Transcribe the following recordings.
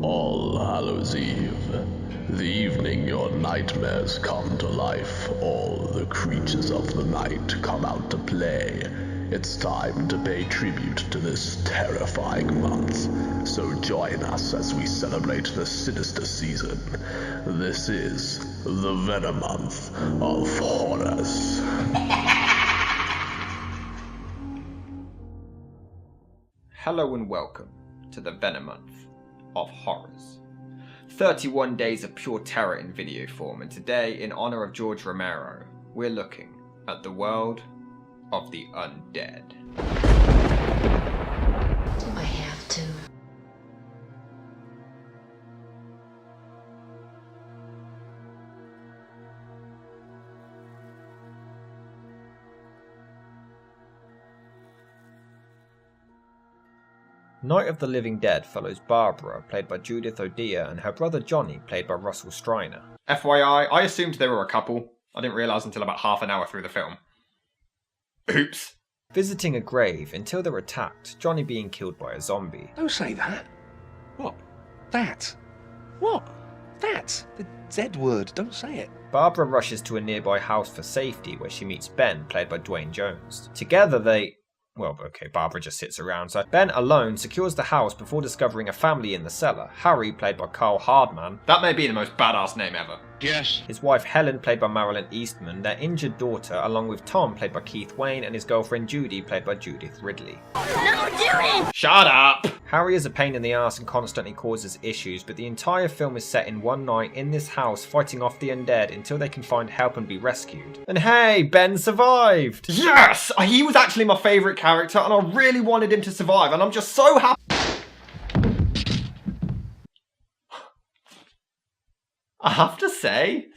All Hallows Eve, the evening your nightmares come to life, all the creatures of the night come out to play. It's time to pay tribute to this terrifying month, so join us as we celebrate the sinister season. This is the Venom Month of Horrors. Hello and welcome to the Venom Month of Horrors. 31 days of pure terror in video form, and today, in honor of George Romero, we're looking at the world of the undead. Do I have to? Night of the Living Dead follows Barbara, played by Judith O'Dea, and her brother Johnny, played by Russell Striner. FYI, I assumed they were a couple. I didn't realise until about half an hour through the film. Oops. Visiting a grave until they're attacked, Johnny being killed by a zombie. Don't say that. What? That? What? That? The Z word. Don't say it. Barbara rushes to a nearby house for safety where she meets Ben, played by Dwayne Jones. Together Barbara just sits around, so Ben alone secures the house before discovering a family in the cellar. Harry, played by Carl Hardman. That may be the most badass name ever. Yes. His wife Helen, played by Marilyn Eastman, their injured daughter, along with Tom, played by Keith Wayne, and his girlfriend Judy, played by Judith Ridley. No, Judy! Shut up! Harry is a pain in the ass and constantly causes issues, but the entire film is set in one night in this house fighting off the undead until they can find help and be rescued. And hey, Ben survived! Yes! He was actually my favourite character and I really wanted him to survive, and I'm just so happy. I have to say,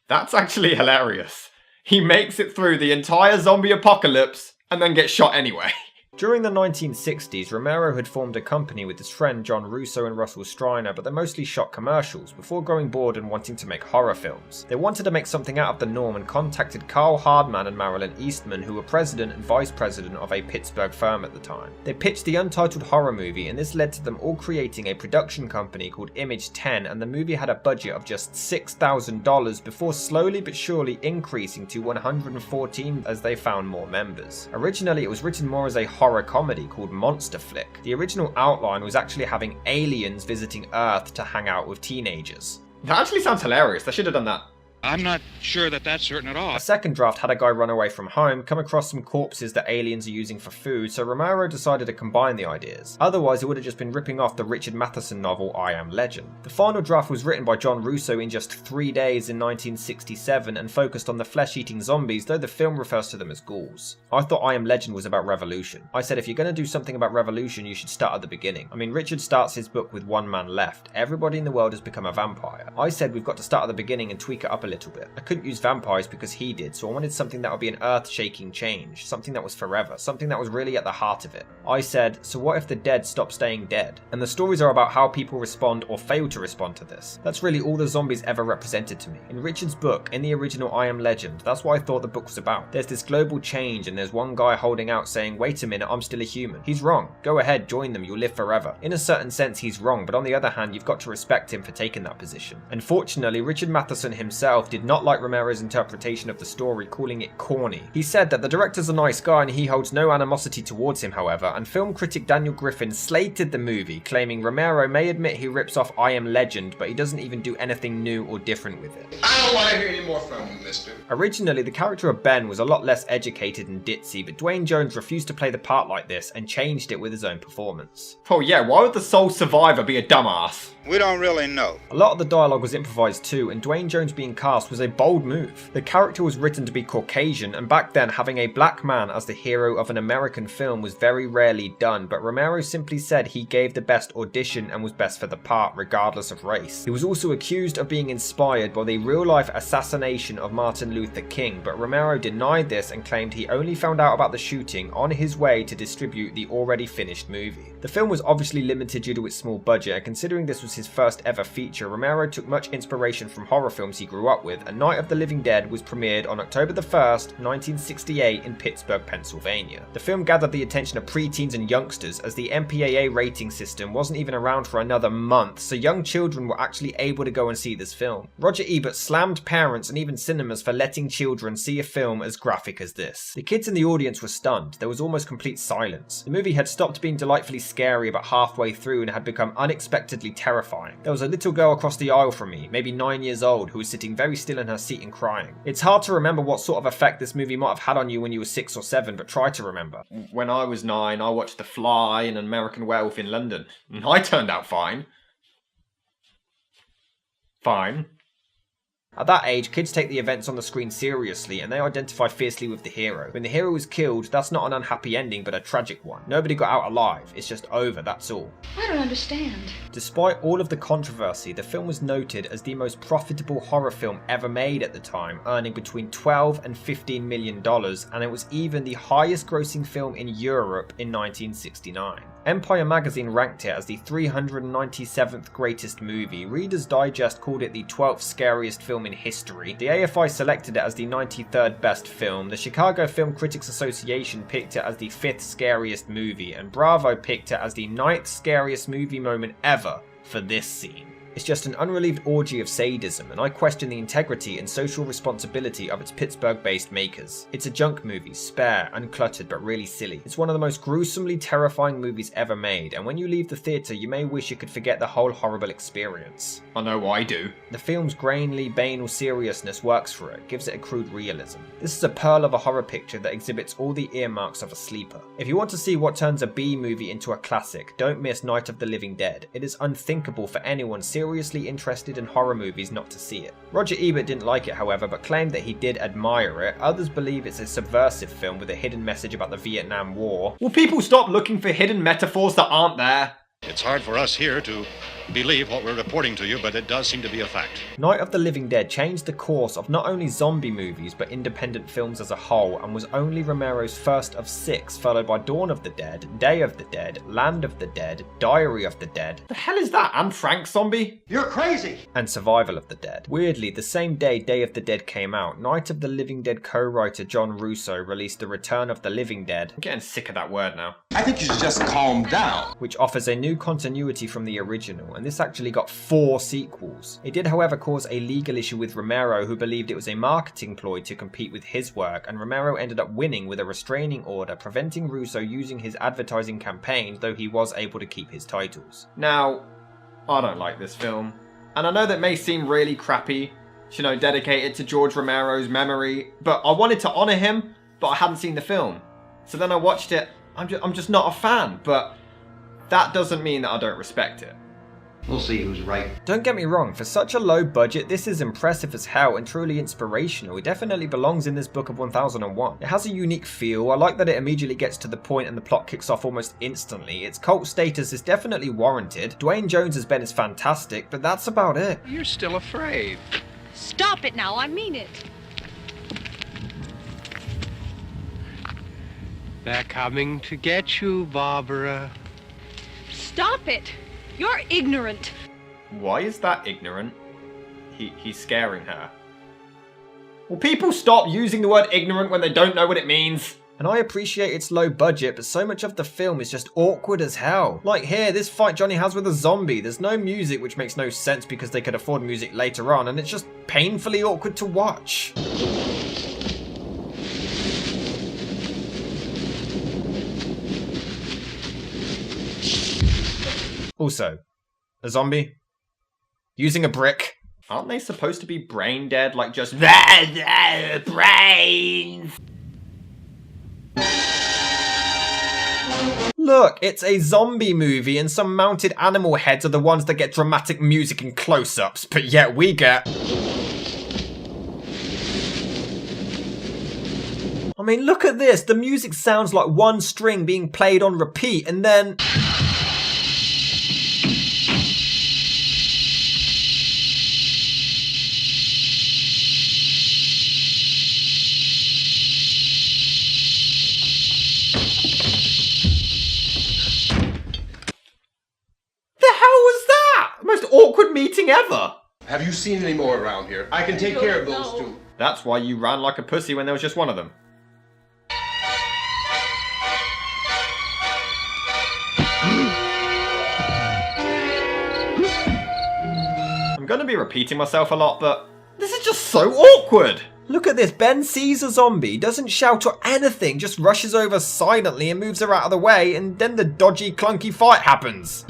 that's actually hilarious. He makes it through the entire zombie apocalypse and then gets shot anyway. During the 1960s, Romero had formed a company with his friend John Russo and Russell Striner, but they mostly shot commercials before growing bored and wanting to make horror films. They wanted to make something out of the norm and contacted Carl Hardman and Marilyn Eastman, who were president and vice president of a Pittsburgh firm at the time. They pitched the untitled horror movie, and this led to them all creating a production company called Image 10, and the movie had a budget of just $6,000 before slowly but surely increasing to $114 as they found more members. Originally, it was written more as a horror comedy called Monster Flick. The original outline was actually having aliens visiting Earth to hang out with teenagers. That actually sounds hilarious. They should have done that. I'm not sure that that's certain at all. A second draft had a guy run away from home, come across some corpses that aliens are using for food, so Romero decided to combine the ideas. Otherwise, it would have just been ripping off the Richard Matheson novel I Am Legend. The final draft was written by John Russo in just 3 days in 1967 and focused on the flesh-eating zombies, though the film refers to them as ghouls. I thought I Am Legend was about revolution. I said if you're going to do something about revolution, you should start at the beginning. I mean, Richard starts his book with one man left. Everybody in the world has become a vampire. I said we've got to start at the beginning and tweak it up a little bit. I couldn't use vampires because he did, so I wanted something that would be an earth-shaking change, something that was forever, something that was really at the heart of it. I said, so what if the dead stop staying dead? And the stories are about how people respond or fail to respond to this. That's really all the zombies ever represented to me. In Richard's book, in the original I Am Legend, that's what I thought the book was about. There's this global change and there's one guy holding out saying, wait a minute, I'm still a human. He's wrong. Go ahead, join them, you'll live forever. In a certain sense, he's wrong, but on the other hand, you've got to respect him for taking that position. Unfortunately, Richard Matheson himself did not like Romero's interpretation of the story, calling it corny. He said that the director's a nice guy and he holds no animosity towards him, however, and film critic Daniel Griffin slated the movie, claiming Romero may admit he rips off I Am Legend, but he doesn't even do anything new or different with it. I don't want to hear any more from you, mister. Originally, the character of Ben was a lot less educated and ditzy, but Dwayne Jones refused to play the part like this and changed it with his own performance. Oh yeah, why would the sole survivor be a dumbass? We don't really know. A lot of the dialogue was improvised too, and Dwayne Jones being cast was a bold move. The character was written to be Caucasian, and back then having a black man as the hero of an American film was very rarely done, but Romero simply said he gave the best audition and was best for the part, regardless of race. He was also accused of being inspired by the real-life assassination of Martin Luther King, but Romero denied this and claimed he only found out about the shooting on his way to distribute the already finished movie. The film was obviously limited due to its small budget, and considering this was his first ever feature, Romero took much inspiration from horror films he grew up start with, A Night of the Living Dead was premiered on October the 1st, 1968 in Pittsburgh, Pennsylvania. The film gathered the attention of preteens and youngsters as the MPAA rating system wasn't even around for another month, so young children were actually able to go and see this film. Roger Ebert slammed parents and even cinemas for letting children see a film as graphic as this. The kids in the audience were stunned. There was almost complete silence. The movie had stopped being delightfully scary about halfway through and had become unexpectedly terrifying. There was a little girl across the aisle from me, maybe 9 years old, who was sitting very still in her seat and crying. It's hard to remember what sort of effect this movie might have had on you when you were 6 or 7, but try to remember. When I was 9, I watched The Fly and An American Werewolf in London, and I turned out fine. Fine. At that age, kids take the events on the screen seriously and they identify fiercely with the hero. When the hero is killed, that's not an unhappy ending but a tragic one. Nobody got out alive, it's just over, that's all. I don't understand. Despite all of the controversy, the film was noted as the most profitable horror film ever made at the time, earning between $12 and $15 million, and it was even the highest grossing film in Europe in 1969. Empire magazine ranked it as the 397th greatest movie. Reader's Digest called it the 12th scariest film in history. The AFI selected it as the 93rd best film. The Chicago Film Critics Association picked it as the 5th scariest movie, and Bravo picked it as the 9th scariest movie moment ever for this scene. It's just an unrelieved orgy of sadism, and I question the integrity and social responsibility of its Pittsburgh-based makers. It's a junk movie, spare, uncluttered, but really silly. It's one of the most gruesomely terrifying movies ever made, and when you leave the theatre, you may wish you could forget the whole horrible experience. I know I do. The film's grainly, banal seriousness works for it, gives it a crude realism. This is a pearl of a horror picture that exhibits all the earmarks of a sleeper. If you want to see what turns a B movie into a classic, don't miss Night of the Living Dead. It is unthinkable for anyone seriously interested in horror movies not to see it. Roger Ebert didn't like it, however, but claimed that he did admire it. Others believe it's a subversive film with a hidden message about the Vietnam War. Will people stop looking for hidden metaphors that aren't there? It's hard for us here to believe what we're reporting to you, but it does seem to be a fact. Night of the Living Dead changed the course of not only zombie movies but independent films as a whole, and was only Romero's first of 6, followed by Dawn of the Dead, Day of the Dead, Land of the Dead, Diary of the Dead. The hell is that? And Frank Zombie? You're crazy! And Survival of the Dead. Weirdly, the same day Day of the Dead came out, Night of the Living Dead co-writer John Russo released The Return of the Living Dead. I'm getting sick of that word now. I think you should just calm down. Which offers a new continuity from the original, and this actually got 4 sequels. It did, however, cause a legal issue with Romero, who believed it was a marketing ploy to compete with his work, and Romero ended up winning with a restraining order preventing Russo using his advertising campaigns, though he was able to keep his titles. Now, I don't like this film, and I know that may seem really crappy, you know, dedicated to George Romero's memory, but I wanted to honour him, but I hadn't seen the film. So then I watched it. I'm just not a fan, but that doesn't mean that I don't respect it. We'll see who's right. Don't get me wrong, for such a low budget, this is impressive as hell and truly inspirational. It definitely belongs in this book of 1001. It has a unique feel. I like that it immediately gets to the point and the plot kicks off almost instantly. Its cult status is definitely warranted. Dwayne Jones as Ben is fantastic, but that's about it. You're still afraid. Stop it now, I mean it. They're coming to get you, Barbara. Stop it. You're ignorant. Why is that ignorant? He's scaring her. Will people stop using the word ignorant when they don't know what it means? And I appreciate its low budget, but so much of the film is just awkward as hell. Like here, this fight Johnny has with a zombie. There's no music, which makes no sense because they could afford music later on, and it's just painfully awkward to watch. Also, a zombie using a brick. Aren't they supposed to be brain dead, like just brains? Look, it's a zombie movie and some mounted animal heads are the ones that get dramatic music and close-ups, but yet we get... I mean, look at this. The music sounds like one string being played on repeat and then... awkward meeting ever. Have you seen any more around here? I can take care of those two. That's why you ran like a pussy when there was just one of them. I'm gonna be repeating myself a lot, but this is just so awkward! Look at this, Ben sees a zombie, doesn't shout or anything, just rushes over silently and moves her out of the way, and then the dodgy, clunky fight happens.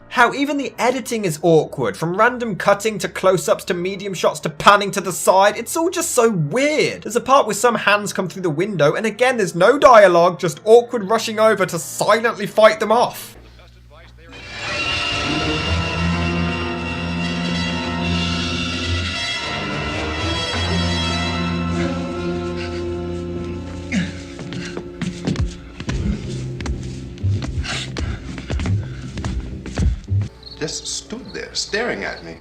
How even the editing is awkward, from random cutting to close-ups to medium shots to panning to the side, it's all just so weird. There's a part where some hands come through the window, and again there's no dialogue, just awkward rushing over to silently fight them off. Just stood there, staring at me.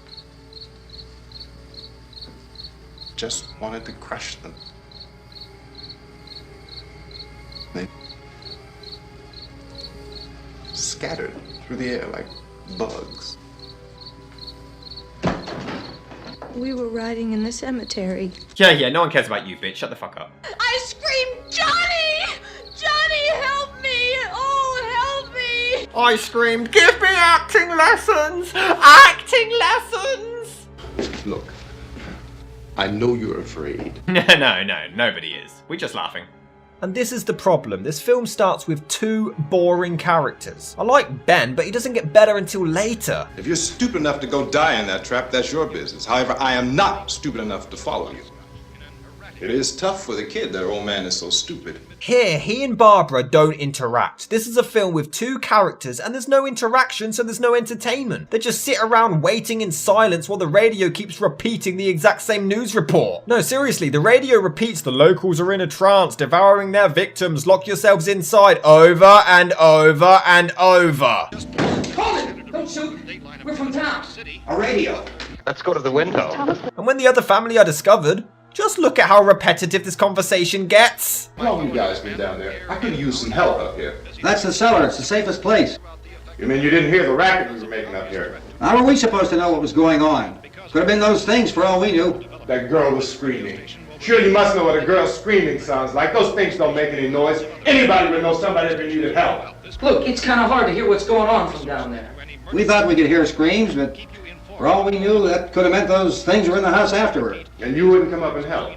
Just wanted to crush them. They scattered through the air like bugs. We were riding in the cemetery. Yeah, no one cares about you, bitch. Shut the fuck up. I screamed, Johnny! Johnny, help me! Oh, help me! I screamed, give me acting lessons! Acting lessons! Look, I know you're afraid. No, nobody is. We're just laughing. And this is the problem. This film starts with two boring characters. I like Ben, but he doesn't get better until later. If you're stupid enough to go die in that trap, that's your business. However, I am not stupid enough to follow you. It is tough for the kid that old man is so stupid. Here, he and Barbara don't interact. This is a film with two characters and there's no interaction, so there's no entertainment. They just sit around waiting in silence while the radio keeps repeating the exact same news report. No, seriously, the radio repeats the locals are in a trance, devouring their victims, lock yourselves inside, over and over and over. Hold it! Don't shoot! We're from town. A radio. Let's go to the window. And when the other family are discovered, just look at how repetitive this conversation gets. How long you guys been down there? I could use some help up here. That's the cellar. It's the safest place. You mean you didn't hear the racket we were making up here? How are we supposed to know what was going on? Could have been those things for all we knew. That girl was screaming. Sure, you must know what a girl screaming sounds like. Those things don't make any noise. Anybody would know somebody that needed help. Look, it's kind of hard to hear what's going on from down there. We thought we could hear screams, but for all we knew, that could have meant those things were in the house afterward. And you wouldn't come up and help?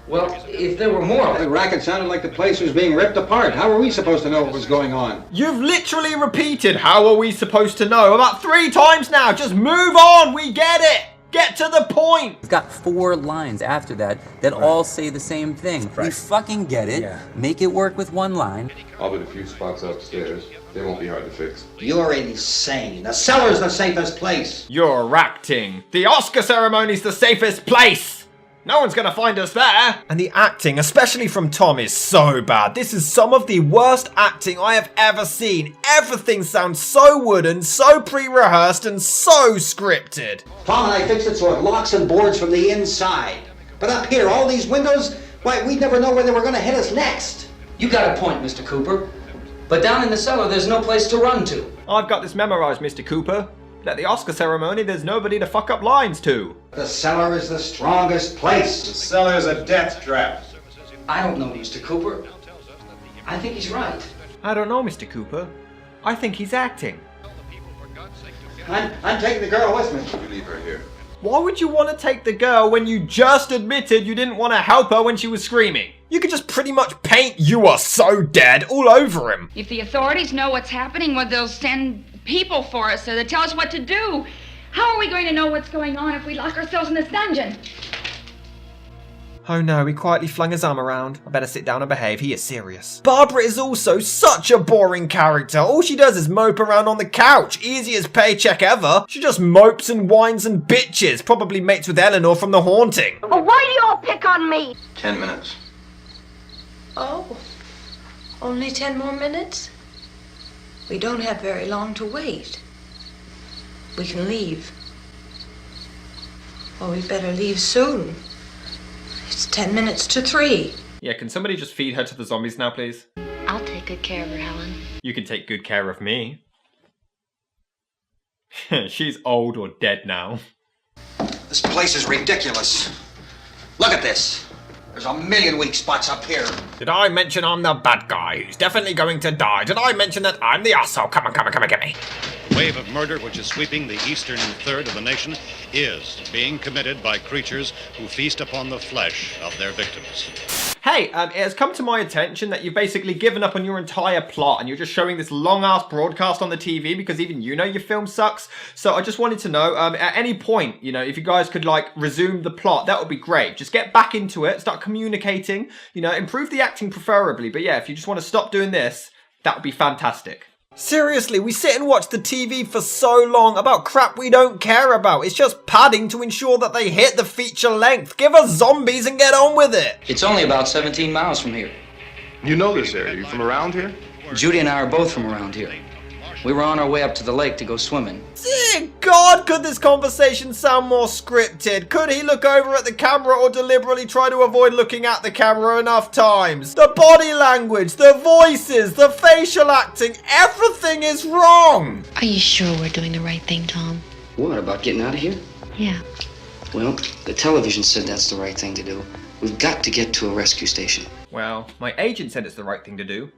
Well, if there were more... The racket sounded like the place was being ripped apart. How were we supposed to know what was going on? You've literally repeated "how are we supposed to know" about 3 times now. Just move on. We get it. Get to the point. We've got 4 lines after that all say the same thing. Right. We fucking get it. Yeah. Make it work with 1 line. I'll bet a few spots upstairs. They won't be hard to fix. You're insane. The cellar's the safest place. You're acting. The Oscar ceremony's the safest place. No one's gonna find us there. And the acting, especially from Tom, is so bad. This is some of the worst acting I have ever seen. Everything sounds so wooden, so pre-rehearsed, and so scripted. Tom and I fixed it so it locks and boards from the inside. But up here, all these windows, why, we'd never know where they were gonna hit us next. You got a point, Mr. Cooper. But down in the cellar, there's no place to run to. I've got this memorized, Mr. Cooper. At the Oscar ceremony, there's nobody to fuck up lines to. The cellar is the strongest place. The cellar is a death trap. I don't know, Mr. Cooper. I think he's right. I don't know, Mr. Cooper. I think he's acting. I'm taking the girl with me. You leave her here. Why would you want to take the girl when you just admitted you didn't want to help her when she was screaming? You could just pretty much paint "you are so dead" all over him. If the authorities know what's happening, well, they'll send people for us so they tell us what to do. How are we going to know what's going on if we lock ourselves in this dungeon? Oh no, he quietly flung his arm around. I better sit down and behave, he is serious. Barbara is also such a boring character. All she does is mope around on the couch. Easiest paycheck ever. She just mopes and whines and bitches. Probably mates with Eleanor from The Haunting. Well, why do you all pick on me? 10 minutes. Oh, only 10 more minutes? We don't have very long to wait. We can leave. Well, we better leave soon. It's 10 minutes to 3. Yeah, can somebody just feed her to the zombies now, please? I'll take good care of her, Helen. You can take good care of me. She's old or dead now. This place is ridiculous. Look at this. There's a million weak spots up here. Did I mention I'm the bad guy who's definitely going to die? Did I mention that I'm the asshole? Come on, get me. The wave of murder which is sweeping the eastern third of the nation is being committed by creatures who feast upon the flesh of their victims. Hey, it has come to my attention that you've basically given up on your entire plot and you're just showing this long-ass broadcast on the TV because even you know your film sucks. So I just wanted to know, at any point, you know, if you guys could, like, resume the plot, that would be great. Just get back into it, start communicating, you know, improve the acting preferably. But yeah, if you just want to stop doing this, that would be fantastic. Seriously, we sit and watch the TV for so long about crap we don't care about. It's just padding to ensure that they hit the feature length. Give us zombies and get on with it. It's only about 17 miles from here. You know this area. You from around here? Judy and I are both from around here. We were on our way up to the lake to go swimming. Dear God, could this conversation sound more scripted? Could he look over at the camera or deliberately try to avoid looking at the camera enough times? The body language, the voices, the facial acting, everything is wrong. Are you sure we're doing the right thing, Tom? What, about getting out of here? Yeah. Well, the television said that's the right thing to do. We've got to get to a rescue station. Well, my agent said it's the right thing to do.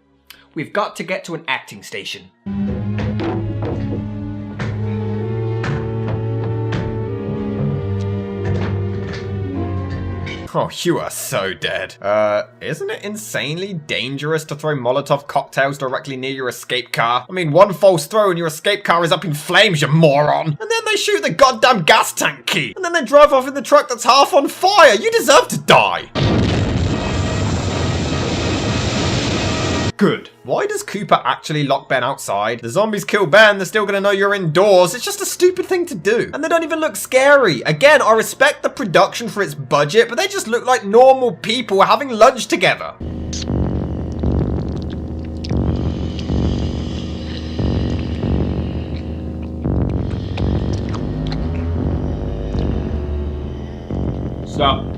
We've got to get to an acting station. Oh, you are so dead. Isn't it insanely dangerous to throw Molotov cocktails directly near your escape car? I mean, one false throw and your escape car is up in flames, you moron. And then they shoot the goddamn gas tank key. And then they drive off in the truck that's half on fire. You deserve to die. Good. Why does Cooper actually lock Ben outside? The zombies kill Ben, they're still gonna know you're indoors. It's just a stupid thing to do. And they don't even look scary. Again, I respect the production for its budget, but they just look like normal people having lunch together. Stop.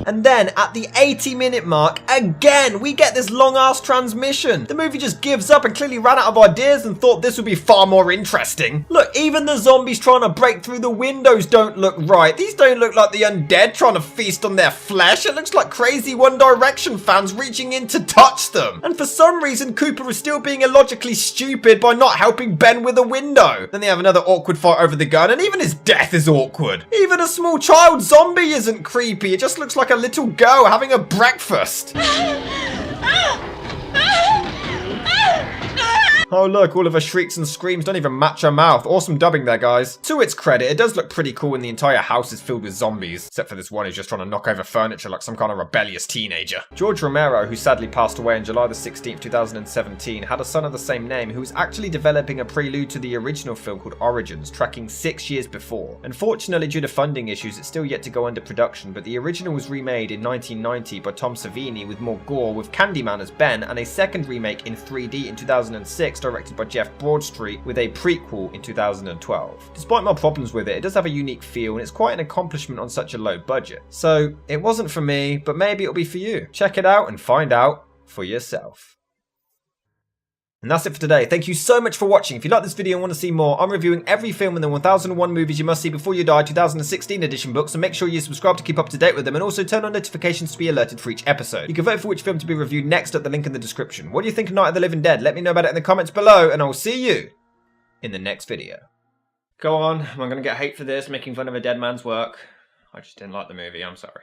And then, at the 80-minute mark, again, we get this long-ass transmission. The movie just gives up and clearly ran out of ideas and thought this would be far more interesting. Look, even the zombies trying to break through the windows don't look right. These don't look like the undead trying to feast on their flesh. It looks like crazy One Direction fans reaching in to touch them. And for some reason, Cooper is still being illogically stupid by not helping Ben with a window. Then they have another awkward fight over the gun, and even his death is awkward. Even a small child zombie isn't creepy. It just looks like a little girl having a breakfast. Oh look, all of her shrieks and screams don't even match her mouth. Awesome dubbing there, guys. To its credit, it does look pretty cool when the entire house is filled with zombies. Except for this one who's just trying to knock over furniture like some kind of rebellious teenager. George Romero, who sadly passed away on July the 16th, 2017, had a son of the same name who was actually developing a prelude to the original film called Origins, tracking 6 years before. Unfortunately, due to funding issues, it's still yet to go under production, but the original was remade in 1990 by Tom Savini with more gore, with Candyman as Ben, and a second remake in 3D in 2006, directed by Jeff Broadstreet, with a prequel in 2012. Despite my problems with it, it does have a unique feel and it's quite an accomplishment on such a low budget. So it wasn't for me, but maybe it'll be for you. Check it out and find out for yourself. And that's it for today. Thank you so much for watching. If you like this video and want to see more, I'm reviewing every film in the 1001 Movies You Must See Before You Die 2016 edition book, so make sure you subscribe to keep up to date with them and also turn on notifications to be alerted for each episode. You can vote for which film to be reviewed next at the link in the description. What do you think of Night of the Living Dead? Let me know about it in the comments below, and I'll see you in the next video. Go on, I'm going to get hate for this, making fun of a dead man's work. I just didn't like the movie, I'm sorry.